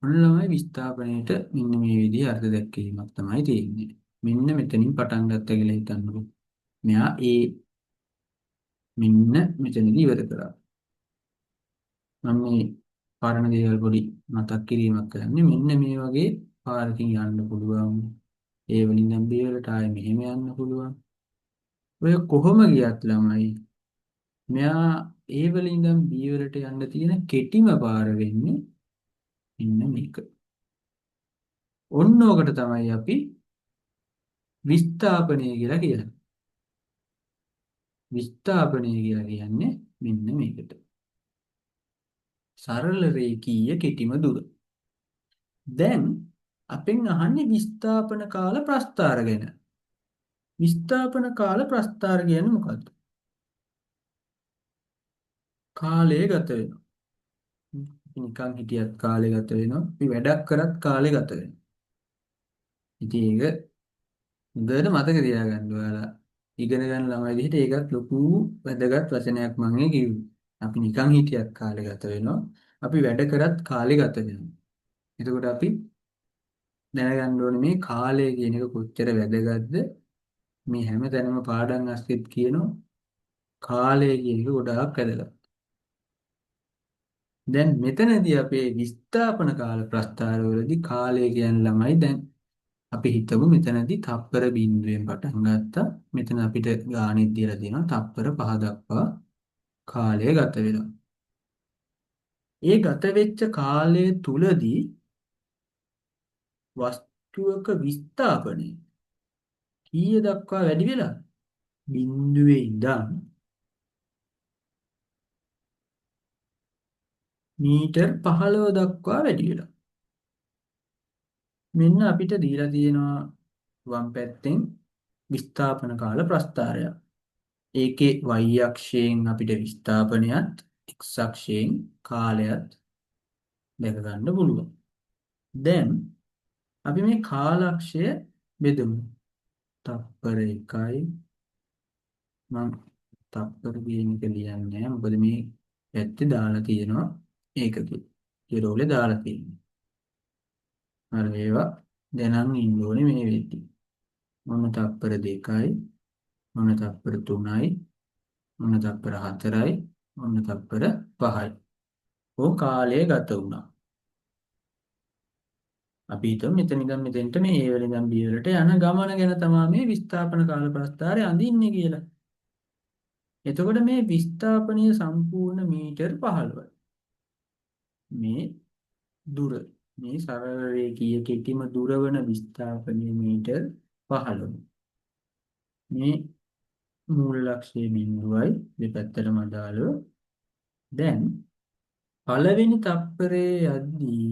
ඔන්නමයි විස්ථාපනයේට මෙන්න මේ විදිහේ අර්ථ දැක්වීමක් තමයි තියෙන්නේ. මෙන්න මෙතනින් පටන් ගත්ත කියලා හිතන්නකො. මෙයා මෙන්න මෙතනදී ඉවර කරා. මම මේ පරණ දේවල් පොඩි මතක් කිරීමක් කරන්නේ මෙන්න මේ වගේ පාරකින් යන්න පුළුවන්. ඒ වලින් දැන් B වලට ආයේ මෙහෙම යන්න පුළුවන්. ඔය කොහොම ගියත් ළමයි මෙයා A වලින් ඉඳන් B වලට යන්න තියෙන කෙටිම පාර වෙන්නේ මෙන්න මේක. ඔන්න ඕකට තමයි අපි විස්ථාපනය කියලා කියන්නේ. විස්ථාපනය කියලා කියන්නේ මෙන්න මේකට. සරල රේඛීය කෙටිම දුර. දැන් අපෙන් අහන්නේ විස්ථාපන කාල ප්‍රස්ථාර ගැන. විස්ථාපන කාල ප්‍රස්ථාර කියන්නේ මොකද්ද? කාලය ගත වෙනවා. නිකන් හිටියත් කාලය ගත වෙනවා. අපි වැඩක් කරත් කාලය ගත වෙනවා. ඉතින් ඒක හොඳට මතක තියාගන්න ඔයාලා. ඉගෙන ගන්න ළමයි විදිහට ඒකත් ලොකු වැදගත් වචනයක් මම කිව්වේ. අපි නිකන් හිටියත් කාලය ගත වෙනවා. අපි වැඩ කරත් කාලය ගත වෙනවා. එතකොට අපි දැනගන්න ඕනේ මේ කාලය කියන එක කොච්චර වැදගත්ද. මේ හැම තැනම පාඩම් අස්සෙත් කියනවා කාලය කියන එක ගොඩාක් වැදගත්. දැන් මෙතනදී අපේ විස්ථාපන කාල ප්‍රස්ථාරවලදී කාලය කියන ළමයි දැන් අපි හිතමු මෙතනදී තප්පර බිඳුවෙන් පටන් ගත්තා. මෙතන අපිට ගාණිත් දීලා තියෙනවා තප්පර 5 දක්වා කාලය ගත වෙනවා. ඒ ගත වෙච්ච කාලය තුලදී වස්තුවක විස්ථාපනය කීය දක්වා වැඩි වෙලා? බිඳුවේ ඉඳන් මීටර් 15 දක්වා වැඩි වෙලා. මෙන්න අපිට දීලා තියෙනවා වම් පැත්තෙන් විස්ථාපන කාල ප්‍රස්ථාරයක්. ඒකේ y අක්ෂයෙන් අපිට විස්ථාපනයත් x අක්ෂයෙන් කාලයත් දැක ගන්න පුළුවන්. දැන් අපි මේ කාලක්ෂය බෙදමු. තප්පර 1යි මම තප්පර කියන එක ලියන්නේ නැහැ. මොකද මේ පැත්තේ දාලා තියෙනවා ඒකකේ. ඊරෝලේ දාලා තියෙනවා. අර ඒවා දැනන් ඉන්න ඕනේ මේ වෙද්දී. මොන තප්පර 2යි මොන තප්පර 3යි මොන තප්පර 4යි මොන තප්පර 5යි. ඕ කාලය ගත වුණා. අපි හිතමු මෙතන ඉඳන් මෙතෙන්ට මේ A වල ඉඳන් B වලට යන ගමන ගැන තමයි මේ විස්ථාපන කාල ප්‍රස්ථාරය අඳින්නේ කියලා. එතකොට මේ විස්ථාපනීය සම්පූර්ණ මීටර් 15යි. මේ දුර මේ සරල රේඛීය කෙටිම දුර වන විස්ථාපනීය මීටර් 15. මේ මූල ලක්ෂයේ බිඳුවයි දෙපැත්තටම අදාළව. දැන් පළවෙනි තප්පරයේ යද්දී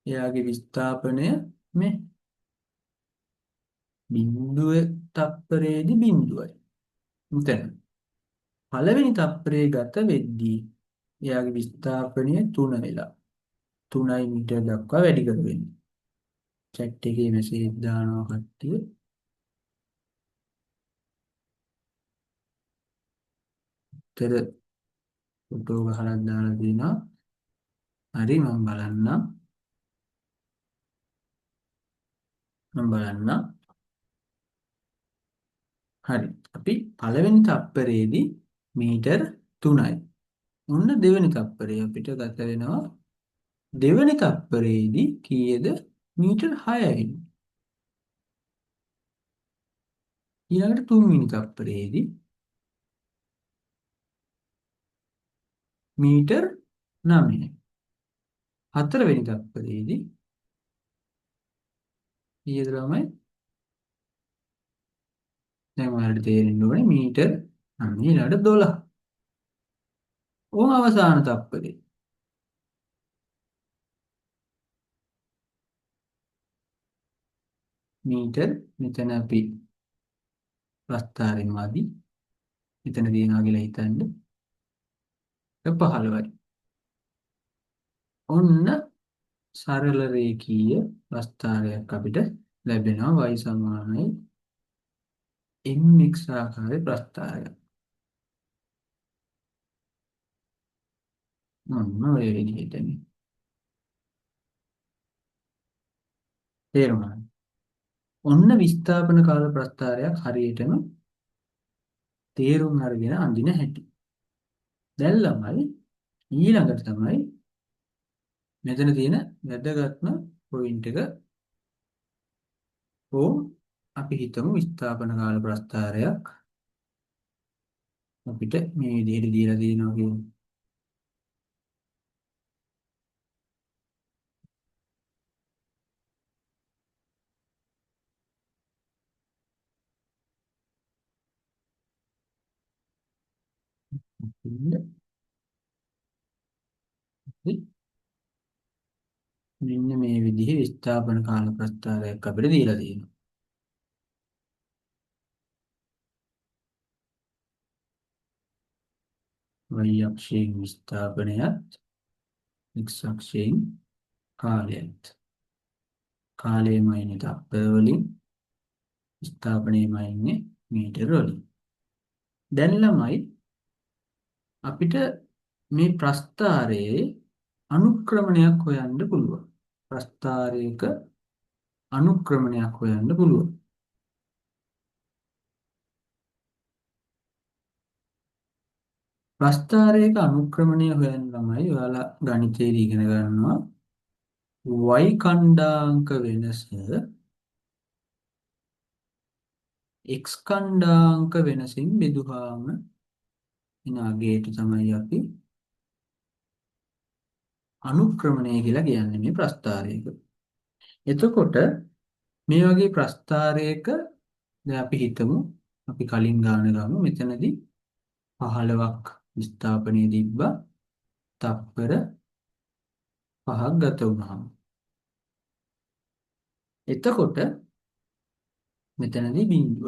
එයාගේ විස්ථාපනය මේ බිඳුව තප්පරයේදී බිඳුවයි. මෙතන පළවෙනි තප්පරයේ ගත වෙද්දී එයාගේ විස්ථාපනය 3 වෙලා 3 මීටර දක්වා වැඩි කර වෙන්නේ. chat එකේ මැසේජ් දානවා කට්ටිය. උත්තර ෆොටෝ ගහලා දාලා දිනා. හරි මම බලන්නම්. හරි. අපි පළවෙනි තප්පරයේදී මීටර් 3යි. ඔන්න දෙවෙනි තප්පරේ අපිට ගත වෙනවා. දෙවෙනි තප්පරයේදී කීයද? මීටර් 6යි. ඊළඟට තුන්වෙනි තප්පරයේදී මීටර් 9යි. හතරවෙනි තප්පරයේදී කීයද ළමයි? දැන් ඔයාලට තේරෙන්න ඕනේ මීටර් 9 ඊළඟට 12. ඕම අවසාන තප්පරේ මීටර් මෙතන අපි ප්‍රස්ථාරයෙන් වාදී මෙතන දිනනවා කියලා හිතන්න 15යි. ඔන්න සරල රේඛීය ප්‍රස්ථාරයක් අපිට ලැබෙනවා y සමානයි mx ආකාරයේ ප්‍රස්ථාරයක්. ඔන්න ඔය විදිහටනේ. තේරුණාද? ඔන්න විස්ථාපන කාල ප්‍රස්තාරයක් හරියටම තේරුම් අරගෙන අඳින හැටි. දැන් ළමයි ඊළඟට තමයි මෙතන තියෙන වැදගත්ම පොයින්ට් එක. අපි හිතමු විස්ථාපන කාල ප්‍රස්තාරයක් අපිට මේ විදිහට දීලා තියෙනවා කියන්නේ. මෙන්න මේ විදිහේ විස්ථාපන කාල ප්‍රස්තාරයක් අපිට දීලා තියෙනවා. y අක්ෂයෙන් විස්ථාපනයත් x අක්ෂයෙන් කාලයත්. කාලයමයි ඉන්නේ තප්පර වලින්, විස්ථාපනයමයි ඉන්නේ මීටර වලින්. දැන් ළමයි අපිට මේ ප්‍රස්ථාරයේ අනුක්‍රමණයක් හොයන්න පුළුවන්. ප්‍රස්ථාරයක අනුක්‍රමණයක් හොයන්න පුළුවන්. ප්‍රස්ථාරයක අනුක්‍රමණය හොයන්න ළමයි ඔයාලා ගණිතයේ ඉගෙන ගන්නවා y ඛණ්ඩාංක වෙනස x ඛණ්ඩාංක වෙනසින් බෙදුවාම එන අගයට තමයි අපි අනුක්‍රමණය කියලා කියන්නේ මේ ප්‍රස්ථාරයක. එතකොට මේ වගේ ප්‍රස්ථාරයක දැන් අපි හිතමු අපි කලින් ගාන ගමු මෙතනදී 15ක් විස්ථාපනයේ තිබ්බා තප්පර 5ක් ගත වුණාම. එතකොට මෙතනදී බිඳුව.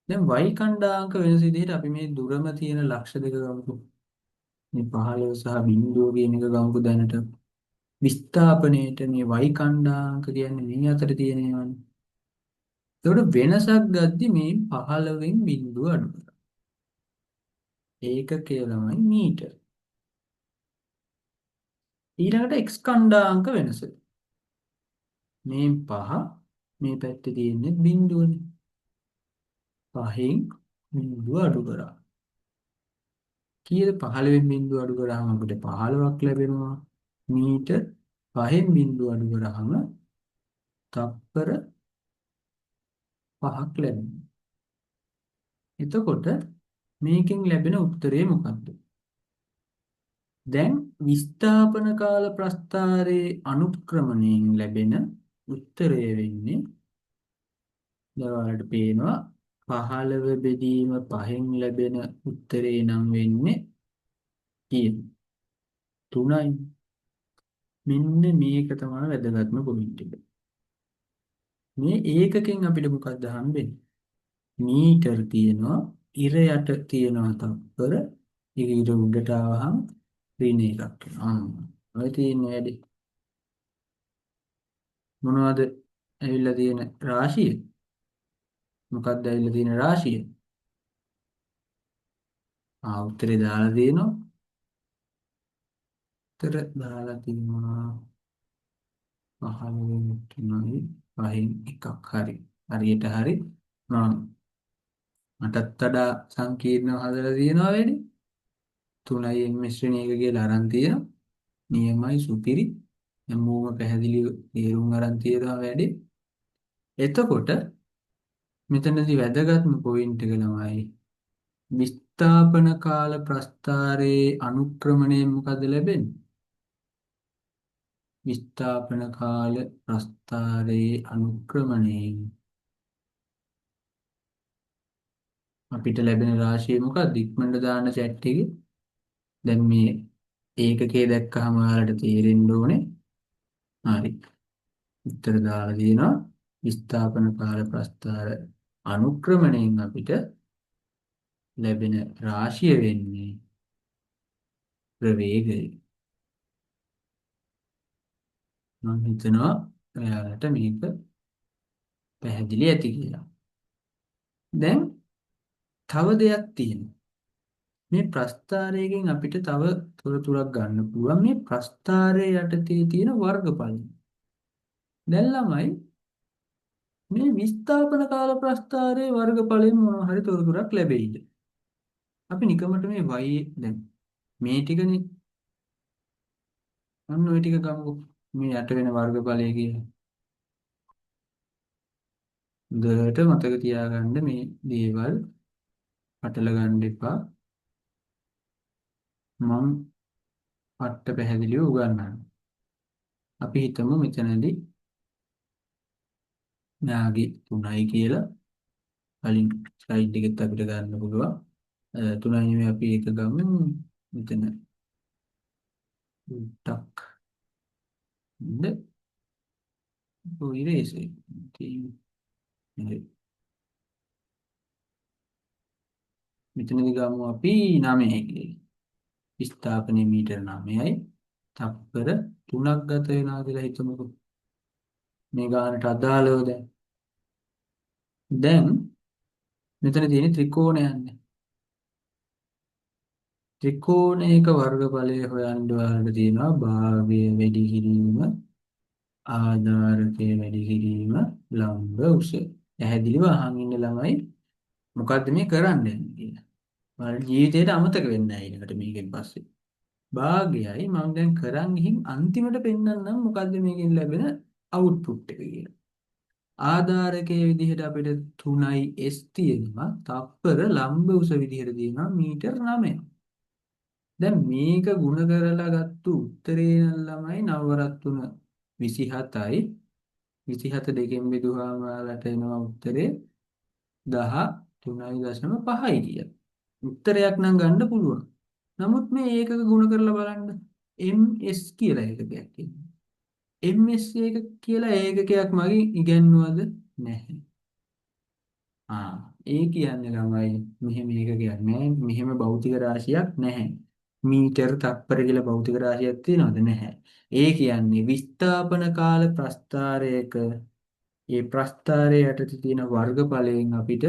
දැන් y ඛණ්ඩාංක වෙනස විදිහට අපි මේ දුරම තියෙන ලක්ෂ දෙක ගමුකෝ. මේ 15 සහ බිඳුව කියන එක ගමුකෝ දැනට. විස්ථාපනයේට මේ y ඛණ්ඩාංක කියන්නේ මේ අතර තියෙන ඒවානේ. එතකොට වෙනසක් ගද්දි මේ 15න් බිඳුව අඩු කරනවා. ඒකකය ළමයි මීටර. ඊළඟට x ඛණ්ඩාංක වෙනස. මේ 5 මේ පැත්තේ තියෙන්නේ බිඳුවනේ. 5න් බිඳුව අඩු කරා. කීයද 15න් බිඳුව අඩු කරාම අපිට 15ක් ලැබෙනවා. මීටර 5න් බිඳුව අඩු කරාම තප්පර 5ක් ලැබෙනවා. එතකොට මේකෙන් ලැබෙන උත්තරේ මොකක්ද? දැන් විස්ථාපන කාල ප්‍රස්ථාරයේ අනුක්‍රමණයෙන් ලැබෙන උත්තරය වෙන්නේ දැන් ඔයාලට පේනවා 15 බෙදීම 5න් ලැබෙන උත්තරේ නම් වෙන්නේ කීයද? 3යි. මෙන්න මේක තමයි වැදගත්ම පොයින්ට් එක. මේ ඒකකෙන් අපිට මොකක්ද හම්බෙන්නේ? මීටර තියෙනවා, ඉර යට තියෙනවා තප්පර, ඊට ඉර උඩට ආවහම ඍණ එකක් වෙනවා. ඔය තියෙන වැඩි මොනවද ඇවිල්ලා තියෙන රාශිය? මොකක්ද ඇවිල්ලා තියෙන රාශිය? උත්තරේ දාලා දෙනවා. උත්තර දාලා තියෙනවා 15 තුනයි 5න් එකක්. හරි. හරියට හරි. මම මටත් වඩා සංකීර්ණව හදලා තියෙනවා වැඩි. 3යි මිශ්‍රණය එක කියලා අරන් තියෙනවා. නියමයි සුපිරි. හැමෝම පැහැදිලිව තේරුම් අරන් තියෙනවා වැඩි. එතකොට මෙතනදී වැදගත්ම පොයින්ට් එක තමයි විස්ථාපන කාල ප්‍රස්ථාරයේ අනුක්‍රමණයෙන් මොකද ලැබෙන්නේ? විස්ථාපන කාල ප්‍රස්ථාරයේ අනුක්‍රමණයෙන් අපිට ලැබෙන රාශිය මොකක්ද? ඉක්මනට දාන්න chat එකේ. දැන් මේ ඒකකේ දැක්කහම ඔයාලට තේරෙන්න ඕනේ. හරි. උත්තර දාලා දෙනවා. විස්ථාපන කාල ප්‍රස්ථාර අනුක්‍රමණයෙන් අපිට ලැබෙන රාශිය වෙන්නේ ප්‍රවේගය. මම හිතනවා ඔයාලට මේක පැහැදිලි ඇති කියලා. දැන් තව දෙයක් තියෙනවා. මේ ප්‍රස්ථාරයෙන් අපිට තව තොරතුරක් ගන්න පුළුවන් මේ ප්‍රස්ථාරයේ යටතේ තියෙන වර්ගඵල. දැන් ළමයි මේ විස්ථාපන කාල ප්‍රස්ථාරයේ වර්ගඵලයෙන් මොනවා හරි තොරතුරක් ලැබෙයිද? අපි නිකමට මේ y දැන් මේ ටිකනේ අන්න ওই ටික ගමුකෝ. මේ යට වෙන වර්ගඵලය කියලා. හොඳට මතක තියාගන්න මේ දේවල් පටල ගන්න එපා. මම පට්ට පැහැදිලිව උගන්වන්නම්. අපි හිතමු මෙතනදී නාගි 3යි කියලා. කලින් ස්ලයිඩ් එකෙත් අපිට ගන්න පුළුවන්. 3යි නෙමෙයි අපි ඒක ගමු. මෙතන ටක් ඉන්න ඉරේස් එක. මෙතනදී ගමු අපි 9යි කියලා. විස්ථාපනයේ මීටර 9යි. තප්පර 3ක් ගත වෙනවා කියලා හිතමුකෝ. මේ ගානට අදාළව දැන් මෙතන තියෙන ත්‍රිකෝණයන්නේ. ත්‍රිකෝණයක වර්ගඵලය හොයන්න ඔයාලට තියෙනවා භාගය වැඩි කිරීම ආධාරකය වැඩි කිරීම ලම්බ උස. පැහැදිලිව අහන් ඉන්න ළමයි මොකද්ද මේ කරන්න යන්නේ කියලා. ඔයාලට ජීවිතේට අමතක වෙන්නේ නැහැ ඊළඟට මේකෙන් පස්සේ. භාගයයි මම දැන් කරන් ගිහින් අන්තිමට පෙන්නන්නම් මොකද්ද මේකෙන් ලැබෙන අවුට්පුට් එක කියලා. ආධාරකයේ විදිහට අපිට 3යි s තියෙනවා. තප්පර ලම්බ උස විදිහට තියෙනවා මීටර 9. දැන් මේක ಗುಣ කරලා ගත්තු උත්තරේ නම් ළමයි නවවරක් 3 27යි. 27 දෙකෙන් බෙදුවාම ඔයාලට එනවා උත්තරේ 13.5යි කියලා. උත්තරයක් නම් ගන්න පුළුවන්. නමුත් මේ ඒකක ගුණ කරලා බලන්න. ms කියලා එකකයක් තියෙනවා. ms එක කියලා ඒකකයක් මගින් ඉගෙනුවද නැහැ. ඒ කියන්නේ ළමයි මෙහෙම ඒකකයක් නැහැ. මෙහෙම භෞතික රාශියක් නැහැ. මීටර තප්පර කියලා භෞතික රාශියක් තියෙනවද නැහැ. ඒ කියන්නේ විස්ථාපන කාල ප්‍රස්ථාරයක ඒ ප්‍රස්ථාරයේ යටතේ තියෙන වර්ගඵලයෙන් අපිට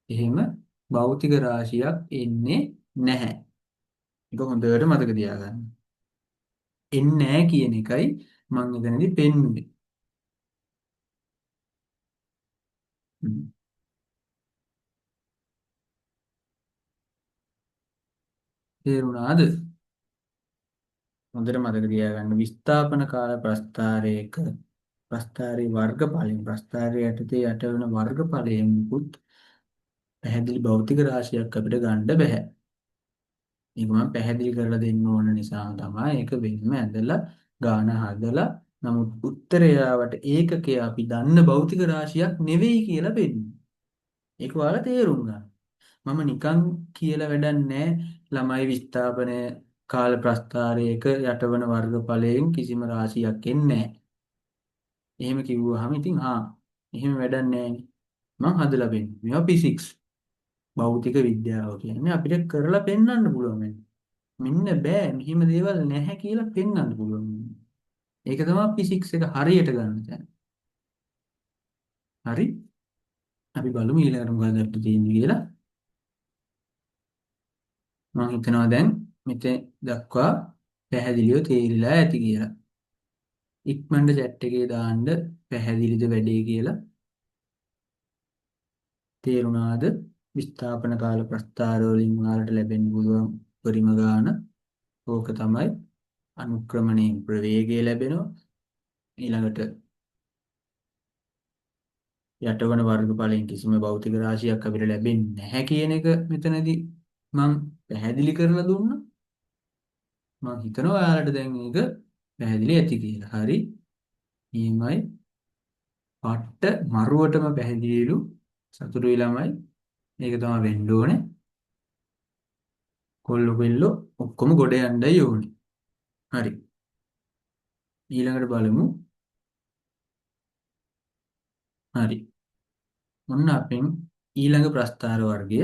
එහෙම භෞතික රාශියක් එන්නේ නැහැ. ඒක හොඳට මතක තියාගන්න. එන්නේ නැහැ කියන එකයි මම එතනදී පෙන්නුවේ. තේරුණාද? හොඳට මතක තියාගන්න විස්ථාපන කාල ප්‍රස්ථාරයක ප්‍රස්ථාරයේ වර්ගඵලයෙන් ප්‍රස්ථාරයේ යටතේ යට වෙන වර්ගඵලයෙන් මුකුත් පැහැදිලි භෞතික රාශියක් අපිට ගන්න බෑ. මේක මම පැහැදිලි කරලා දෙන්න ඕන නිසා තමයි ඒක වෙනම ඇදලා ගාන හදලා නමුත් උත්තරය ආවට ඒකකය අපි දන්න භෞතික රාශියක් නෙවෙයි කියලා පෙන්නනවා. ඒක ඔයාලා තේරුම් ගන්න. මම නිකන් කියලා වැඩක් නැහැ. ළමයි විස්ථාපනය කාල ප්‍රස්ථාරයක යටවන වර්ගඵලයෙන් කිසිම රාශියක් එන්නේ නැහැ. එහෙම කිව්වහම ඉතින් එහෙම වැඩක් නැහැ. මම හදලා පෙන්නනවා. මේවා ෆිසික්ස් භෞතික විද්‍යාව කියන්නේ අපිට කරලා පෙන්වන්න පුළුවන් වෙන්නේ. මෙන්න බෑ මෙහිම දේවල් නැහැ කියලා පෙන්වන්න පුළුවන්. ඒක තමයි ෆිසික්ස් එක හරියට ගන්න තැන. හරි? අපි බලමු ඊළඟට මොකද අපිට තියෙන්නේ කියලා. මම හිතනවා දැන් මෙතෙන් දක්වා පැහැදිලිව තේරිලා ඇති කියලා. ඉක්මනට chat එකේ දාන්න පැහැදිලිද වැඩේ කියලා. තේරුණාද? විස්ථාපන කාල ප්‍රස්ථාර වලින් ඔයාලට ලැබෙන්න පුළුවන් උපරිම ගාන ඕක තමයි. අනුක්‍රමණයෙන් ප්‍රවේගය ලැබෙනවා. ඊළඟට යටවන වර්ගඵලයෙන් කිසිම භෞතික රාශියක් අපිට ලැබෙන්නේ නැහැ කියන එක මෙතනදී මම පැහැදිලි කරලා දුන්නා. මම හිතනවා ඔයාලට දැන් මේක පැහැදිලි ඇති කියලා. හරි. ඊමයි පට්ට මරුවටම පැහැදිලිලු සතුටුයි ළමයි. මේක තමයි වෙන්න ඕනේ. කොල්ල බෙල්ලෝ ඔක්කොම ගොඩ යන්නයි ඕනේ. හරි. ඊළඟට බලමු. හරි. මොන්න අපෙන් ඊළඟ ප්‍රස්ථාර වර්ගය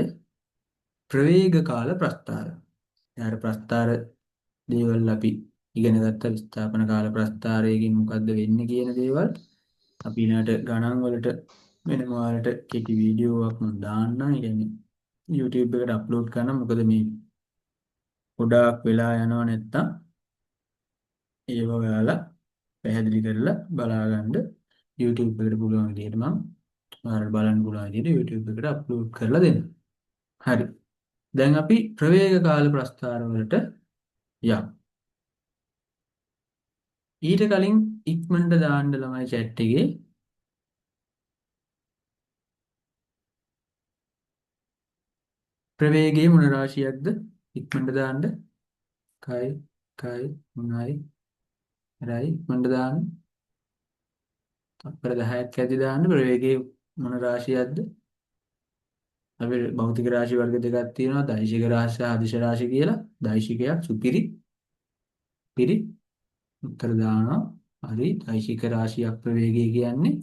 ප්‍රවේග කාල ප්‍රස්ථාර. යාර ප්‍රස්ථාර දේවල් අපි ඉගෙන ගත්ත විස්ථාපන කාල ප්‍රස්ථාරයකින් මොකද්ද වෙන්නේ කියන දේවල් අපි ඊළඟට ගණන් වලට වෙනම ඔයාලට කෙටි වීඩියෝවක් මම දාන්නම්. ඒ කියන්නේ YouTube එකට අප්ලෝඩ් කරන්න. මොකද මේ ගොඩාක් වෙලා යනවා නැත්තම් ඒව ඔයාලා පැහැදිලි කරලා බලා ගන්න YouTube එකට පුළුවන් විදිහට මම ඔයාලට බලන්න පුළුවන් විදිහට YouTube එකට අප්ලෝඩ් කරලා දෙන්න. හරි. දැන් අපි ප්‍රවේග කාල ප්‍රස්ථාර වලට යමු. ඊට කලින් ඉක්මනට දාන්න ළමයි chat එකේ ප්‍රවේගයේ මොන රාශියක්ද ඉක්මනට දාන්න. කයි කයි මොනයි රයි ඉක්මනට දාන්න. තත්පර 10ක් ඇති දාන්න ප්‍රවේගයේ මොන රාශියක්ද? අපි භෞතික රාශි වර්ග දෙකක් තියෙනවා දෛශික රාශි සහ අදිශ රාශි කියලා. දෛශිකයක් සුපිරි පිරි උත්තර දානවා. හරි දෛශික රාශියක් ප්‍රවේගය කියන්නේ.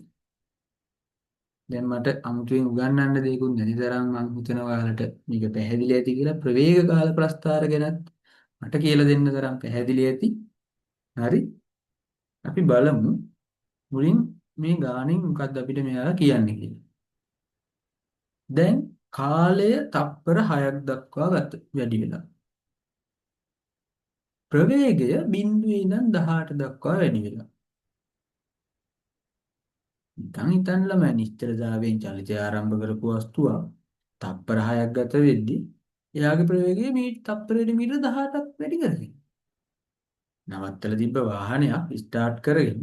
දැන් මට අමුතුවෙන් උගන්වන්න දෙයක්ුත් නැති තරම් මම හිතනවා ඔයාලට මේක පැහැදිලි ඇති කියලා. ප්‍රවේග කාල ප්‍රස්ථාර ගැනත් මට කියලා දෙන්න තරම් පැහැදිලි ඇති. හරි අපි බලමු මුලින් මේ ගානෙන් මොකක්ද අපිට මෙයාලා කියන්නේ කියලා. දැන් කාලය තප්පර 6ක් දක්වා වැඩි වෙලා. ප්‍රවේගය 0 ඉඳන් 18 දක්වා වැඩි වෙලා. නිකන් හිතන්න ළමයි නිශ්චලතාවයෙන් චලිතය ආරම්භ කරපු වස්තුවක් තප්පර 6ක් ගත වෙද්දී එයාගේ ප්‍රවේගය තප්පරයට මීටර 18ක් වැඩි කරගෙන. නවත්තලා තිබ්බ වාහනයක් ස්ටාර්ට් කරගෙන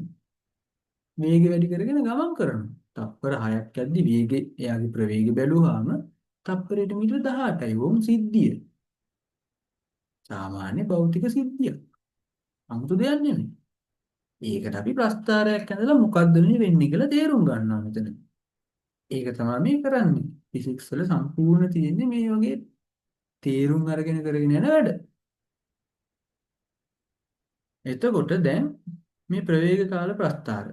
වේගය වැඩි කරගෙන ගමන් කරනවා. තප්පර 6ක් යද්දී එයාගේ ප්‍රවේගය බැලුවාම තප්පරයට මීටර 18යි. ඕම් සිද්ධිය. සාමාන්‍ය භෞතික සිද්ධියක්. 아무තු දෙයක් නෙමෙයි. ඒකට අපි ප්‍රස්ථාරයක් ඇඳලා මොකද්ද මේ වෙන්නේ කියලා තේරුම් ගන්නවා මෙතන. ඒක තමයි මේ කරන්නේ. ෆිසික්ස් වල සම්පූර්ණ තියෙන්නේ මේ වගේ තේරුම් අරගෙන කරගෙන යන වැඩ. එතකොට දැන් මේ ප්‍රවේග කාල ප්‍රස්ථාර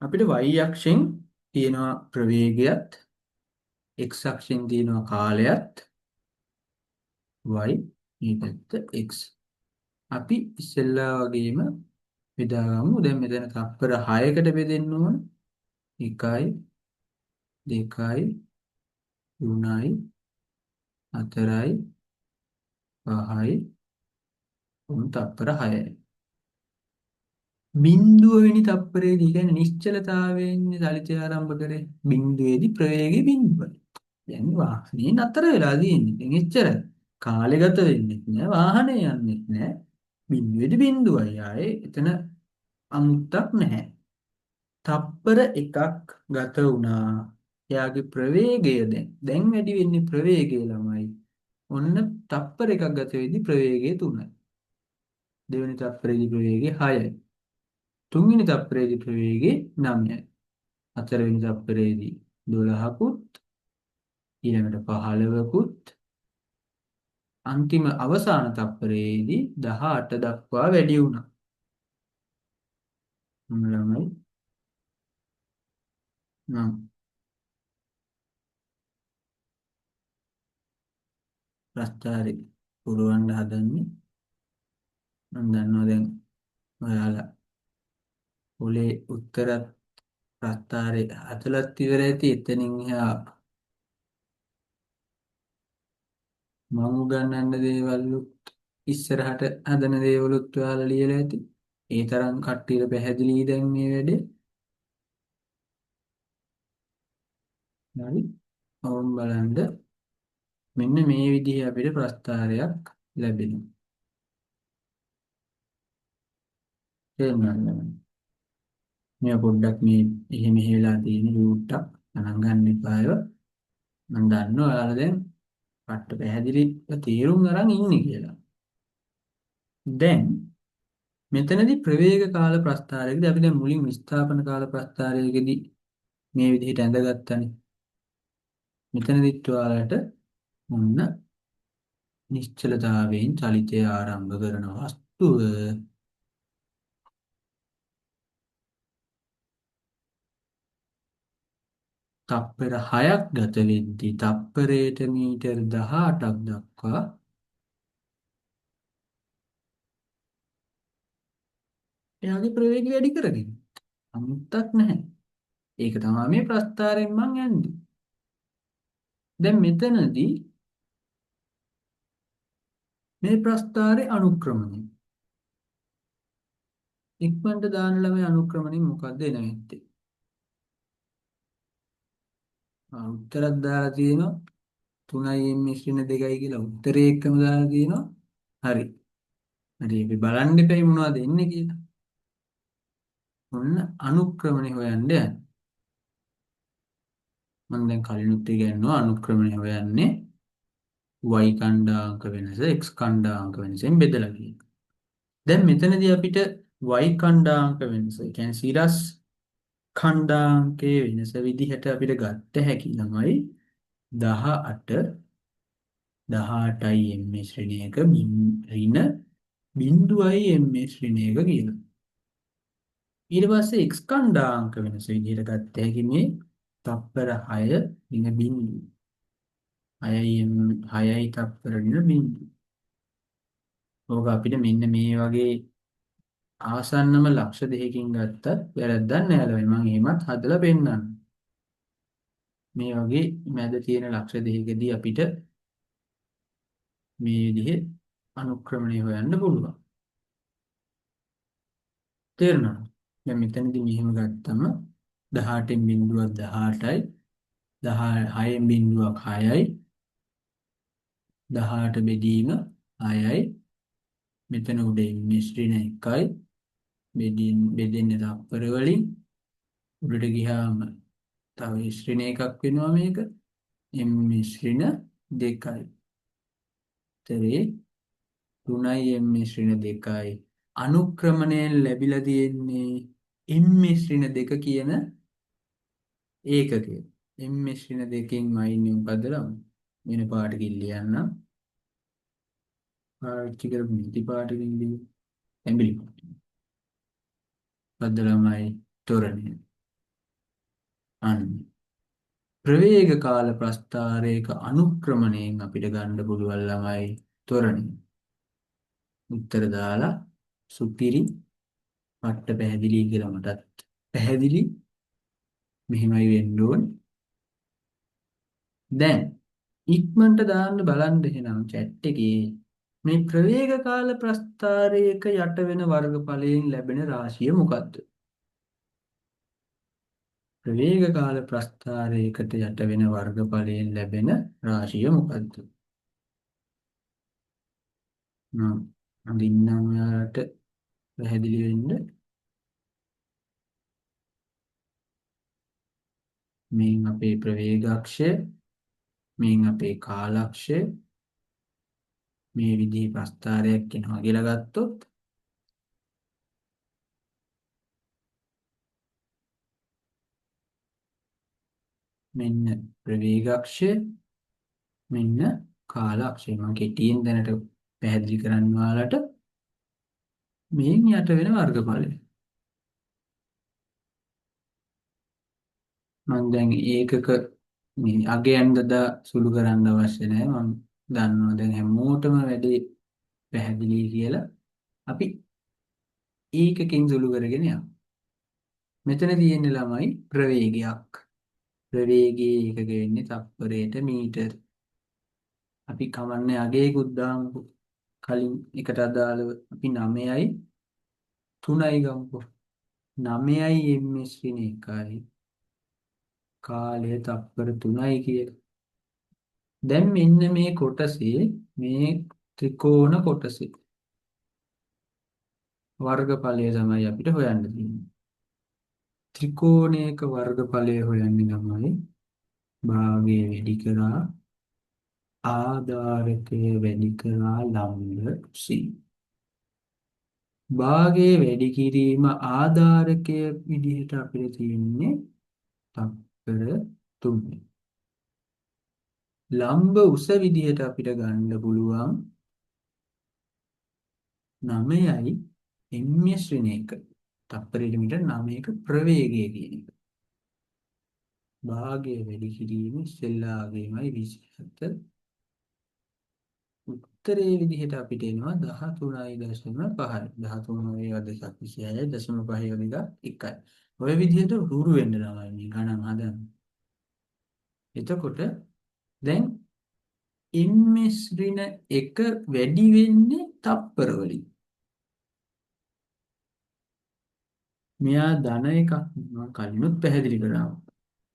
අපිට y අක්ෂෙන් තියෙනවා ප්‍රවේගයත් x අක්ෂෙන් තියෙනවා කාලයත් y මේ පැත්ත x. අපි ඉස්සෙල්ලා වගේම බෙදාගමු. දැන් මෙතන තප්පර 6කට බෙදෙන්න ඕන. 1යි 2යි 3යි 4යි 5යි උන් තප්පර 6යි. බිංදුව වෙනි තප්පරේදී කියන්නේ නිශ්චලතාවයෙන් චලිතය ආරම්භ කරේ. බිංදුවේදී ප්‍රවේගය බිංදුවයි. දැන් වාහනේ නතර වෙලා තියෙන්නේ. ඉතින් එච්චරයි. කාලය ගත වෙන්නේ නැහැ. වාහනේ යන්නේ නැහැ. බිංදුවේදී බිංදුවයි. ආයේ එතන අමුත්තක් නැහැ. තප්පර එකක් ගත වුණා. එයාගේ ප්‍රවේගය දැන් වැඩි වෙන්නේ ප්‍රවේගය ළමයි. ඔන්න තප්පර එකක් ගත වෙද්දී ප්‍රවේගය 3යි. දෙවෙනි තප්පරේදී ප්‍රවේගය 6යි. තුන්වෙනි තප්පරේදී ප්‍රවේගය 9යි. හතරවෙනි තප්පරේදී 12කුත් ඊළඟට 15කුත් අන්තිම අවසාන තප්පරේදී 18 දක්වා වැඩි වුණා. ළමයි නම් ප්‍රස්ථාරේ පුරවන්න හදන්නේ මම දන්නවා දැන් ඔයාලා පොලේ උත්තර ප්‍රස්ථාරේ හදලත් ඉවර ඇති. එතනින් එහා මම උගන්වන්න දේවලුත් ඉස්සරහට හදන දේවලුත් ඔයාලා ලියලා ඇති. ඒ තරම් කට්ටියට පැහැදිලි දැන් මේ වැඩේ. හරි. ඕම් බලන්න මෙන්න මේ විදිහේ අපිට ප්‍රස්ථාරයක් ලැබෙනවා. තේරුණාද? මේ පොඩ්ඩක් මේ එහෙම වෙලා තියෙන රූට්ටක් ගණන් ගන්න එපාය. මම දන්නවා ඔයාලා දැන් පට්ට පැහැදිලි තීරුම් අරන් ඉන්නේ කියලා. දැන් මෙතනදී ප්‍රවේග කාල ප්‍රස්ථාරයකදී අපි දැන් මුලින් විස්ථාපන කාල ප්‍රස්ථාරයකදී මේ විදිහට ඇඳගත්තානේ. මෙතනදිත් ඔයාලට මොන්න නිශ්චලතාවයෙන් චලිතය ආරම්භ කරන වස්තුව තප්පර 6ක් ගත වෙද්දී තප්පරයට මීටර 18ක් දක්වා එයාගේ ප්‍රවේගය වැඩි කරගෙන. අමුත්තක් නැහැ. ඒක තමයි මේ ප්‍රස්ථාරයෙන් මං යන්නේ. දැන් මෙතනදී මේ ප්‍රස්ථාරේ අනුක්‍රමණය. ඉක්මනට දාන ළමයි අනුක්‍රමණින් මොකද්ද එන ඇත්තේ? උත්තරයක් දාලා තියෙනවා 3යි මිශ්‍රණ 2යි කියලා උත්තරේ එක්කම දාලා තියෙනවා. හරි. හරි අපි බලන්න එපයි මොනවද එන්නේ කියලා. ඔන්න අනුක්‍රමණය හොයන්න යන්න. මම දැන් කලිනුත් ඉගෙනුවා අනුක්‍රමණය හොයන්නේ y ඛණ්ඩාංක වෙනස x ඛණ්ඩාංක වෙනසෙන් බෙදලා කියන. දැන් මෙතනදී අපිට y ඛණ්ඩාංක වෙනස, ඒ කියන්නේ සිරස් ඛණ්ඩාංකයේ වෙනස විදිහට අපිට ගත්ත හැකි ළමයි 18 18යි m ශ්‍රේණියක ඍණ 0යි m ශ්‍රේණියක කියලා. ඊට පස්සේ x ඛණ්ඩාංක වෙනස විදිහට ගත්ත හැකි මේ තප්පර 6 ඍණ 0. 6යි තප්පර ඍණ 0. ඕක අපිට මෙන්න මේ වගේ ආසන්නම ලක්ෂ දෙකකින් ගත්තත් වැරද්දක් නෑ ළමයි. මම එහෙමත් හදලා පෙන්නන්නම්. මේ වගේ මැද තියෙන ලක්ෂ දෙකකදී අපිට මේ විදිහේ අනුක්‍රමණය හොයන්න පුළුවන්. තේරුණාද? දැන් මෙතනදී මෙහෙම ගත්තම 18න් බිඳුවක් 18යි 6න් බිඳුවක් 6යි 18 බෙදීම 6යි මෙතන උඩ මිශ්‍රණ 1යි බෙදෙන්නේ තප්පර වලින් උඩට ගියාම තව මිශ්‍රණ එකක් වෙනවා මේක m මිශ්‍රණ 2යි. තරේ 3යි m මිශ්‍රණ 2යි අනුක්‍රමණයෙන් ලැබිලා තියෙන්නේ m මිශ්‍රණ 2 කියන ඒකකය. m මිශ්‍රණ 2කින් මයින් උපදලා වෙන පාටකින් ලියන්න. පාවිච්චි කරපු නිති පාටකින් ලියන්න. ඇඹිලි පාට. බදලමයි තොරණය. අන්න ප්‍රවේග කාල ප්‍රස්ථාරයක අනුක්‍රමණයෙන් අපිට ගන්න පුළුවන් ළමයි තොරණය. උත්තර දාලා සුපිරි මට පැහැදිලි කියලා මටත් පැහැදිලි මෙහිමයි වෙන්න ඕනේ. දැන් ඉක්මනට දාන්න බලන්න එහෙනම් chat එකේ මේ ප්‍රවේග කාල ප්‍රස්ථාරයක යට වෙන වර්ගඵලයෙන් ලැබෙන රාශිය මොකක්ද? ප්‍රවේග කාල ප්‍රස්ථාරයකට යට වෙන වර්ගඵලයෙන් ලැබෙන රාශිය මොකක්ද? අඳින්නම් ඔයාලට පැහැදිලි වෙන්න. මේන් අපේ ප්‍රවේගාක්ෂය, මේන් අපේ කාලාක්ෂය මේ විදිහේ ප්‍රස්ථාරයක් වෙනවා කියලා ගත්තොත් මෙන්න ප්‍රවේගාක්ෂය මෙන්න කාලාක්ෂය. මම කෙටියෙන් දැනට පැහැදිලි කරන්න ඔයාලට මේන් යට වෙන වර්ගඵලය. මම දැන් ඒකක මේ අගයන් දදා සුළු කරන්න අවශ්‍ය නැහැ. මම දන්නවා දැන් හැමෝටම වැඩි පැහැදිලි කියලා. අපි ඒකකින් සුළු කරගෙන යමු. මෙතන තියෙන ළමයි ප්‍රවේගයක්. ප්‍රවේගයේ ඒකක වෙන්නේ තප්පරයට මීටර. අපි කමන්නේ අගයකුත් දාමුකෝ. කලින් එකට අදාළව අපි 9යි 3යි ගමුකෝ. 9යි m ශ්‍රේණි 1යි කාලය තප්පර 3යි කියලා. දැන් මෙන්න මේ කොටසේ මේ ත්‍රිකෝණ කොටසේ වර්ගඵලය තමයි අපිට හොයන්න තියෙන්නේ. ත්‍රිකෝණයක වර්ගඵලය හොයන්නේ තමයි භාගය වැඩි කරා ආධාරකය වැඩි කරා ලම්බ c. භාගය වැඩි කිරීම ආධාරකය විදිහට අපිට තියෙන්නේ තප්පර 3. ලම්බ උස විදිහට අපිට ගන්න පුළුවන් 9යි m ශ්‍රේණි 1. තප්පරයට මීටර 9ක ප්‍රවේගය කියන එක. භාගය වැඩි කිරීම ඉස්සෙල්ලාගේමයි 27. උත්තරේ විදිහට අපිට එනවා 13.5. 13 වේග 226.5 වේග 1යි. ඔය විදිහට හුරු වෙන්න ළමයි මේ ගණන් හදන්න. එතකොට දැන් m ශ්‍රේණ 1 වැඩි වෙන්නේ තප්පර වලින්. මෙයා ධන එකක් මම කලිනුත් පැහැදිලි කරා.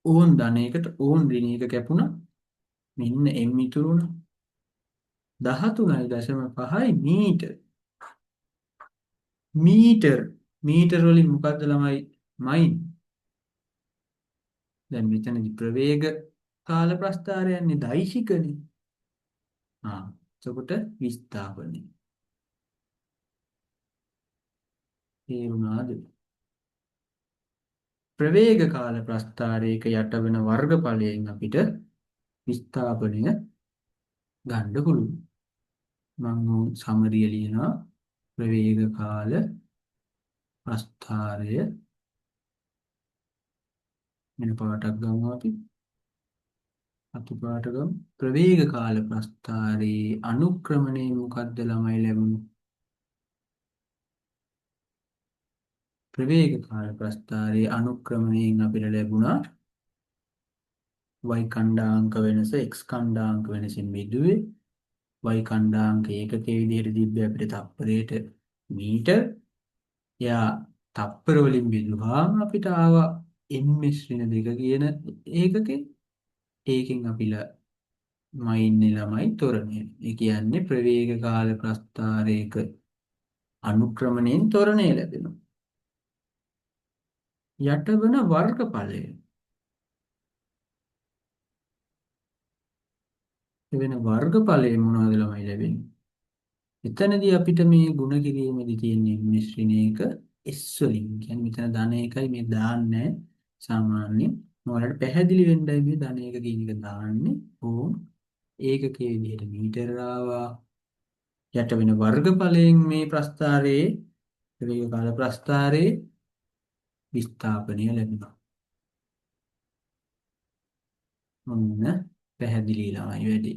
ඕන් ධන එකට ඕන් ඍණ එක කැපුණා. මෙන්න m ඉතුරුණා 13.5 මීටර. මීටර මීටර වලින් මොකද්ද ළමයි මයින්? දැන් මෙතනදි ප්‍රවේග කාල ප්‍රස්ථාරය යන්නේ දෛශිකනේ. එතකොට විස්ථාපනය. තේරුණාද? ප්‍රවේග කාල ප්‍රස්ථාරයක යටවන වර්ගඵලයෙන් අපිට විස්ථාපනය ගන්න පුළුවන්. මම සමරිය ලියනවා ප්‍රවේග කාල ප්‍රස්ථාරය වෙන පාඩක් ගමු අපි. අතු පාඩ ගමු. ප්‍රවේග කාල ප්‍රස්ථාරයේ අනුක්‍රමණය මොකද්ද ළමයි ලැබුණේ? ප්‍රවේග කාල ප්‍රස්ථාරයේ අනුක්‍රමණයෙන් අපිට ලැබුණා y ඛණ්ඩාංක වෙනස x ඛණ්ඩාංක වෙනසින් බෙදුවේ y ඛණ්ඩාංක ඒකකයේ විදිහට තිබ්බේ අපිට තප්පරයට මීටර. එයා තප්පර වලින් බෙදුවාම අපිට ආවා ms ඍණ 2 කියන ඒකකේ. ඒකෙන් අපිලා මයින්නේ ළමයි ත්වරණය. ඒ කියන්නේ ප්‍රවේග කාල ප්‍රස්ථාරයක අනුක්‍රමණයෙන් ත්වරණය ලැබෙනවා. යටවන වර්ගඵලය වෙන වර්ගඵලය මොනවද ළමයි ලැබෙන්නේ? එතනදී අපිට මේ ಗುಣ කිරීමේදී තියෙන මිශ්‍රණයක S වලින් කියන්නේ මෙතන ධන එකයි මේ දාන්නේ සාමාන්‍යයෙන් මොකලට පැහැදිලි වෙන්නයි මේ ධන එක කියන එක දාන්නේ. ඕම් ඒකකයේ විදිහට මීටර ආවා. යට වෙන වර්ගඵලයෙන් මේ ප්‍රස්ථාරයේ ප්‍රවේග කාල ප්‍රස්ථාරයේ විස්ථාපනය ලැබෙනවා. මොන්න පැහැදිලි ළමයි වැඩි.